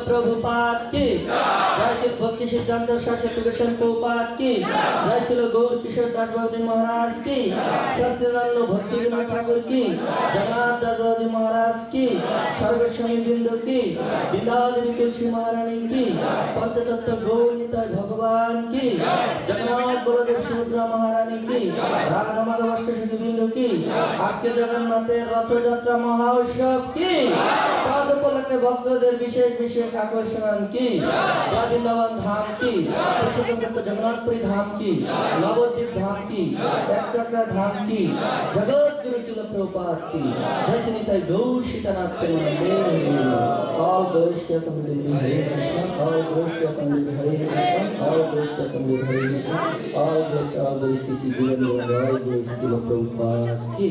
प्रभुपाद की जय श्री भक्ति सिद्धांत शास्त्री कृष्ण प्रभुपाद की जय श्री गौर किशोर दास बाबू महाराज की सत्संग भक्ति विनोद ठाकुर की जगन्नाथ दास बाबू महाराज की सर्वस्वामी बिंदु की बिंदादेवी तुलसी महारानी की पंचतत्व गौर भगवान की जगन्नाथ बलदेव सुभद्रा महारानी की राधा माधव अष्टसिद्धि बिंदु की आज के जगन्नाथेर रथयात्रा महोत्सव की तद उपलक्षे भक्तদের विशेष विशेष आकर्षण की जय वृंदावन धाम की पुरुषोत्तम जगन्नाथपुरी धाम की नवद्वीप धाम की एकचक्र धाम की जगत गुरु शिल प्रभुपाद की जय श्री निताई गौर Sitanath Premanand all glories to Assembly Hare Krishna all glories to Assembly Hare Krishna all glories to Assembly Hare Krishna all glories to Sri Guru Govinda all glories to Prabhupada की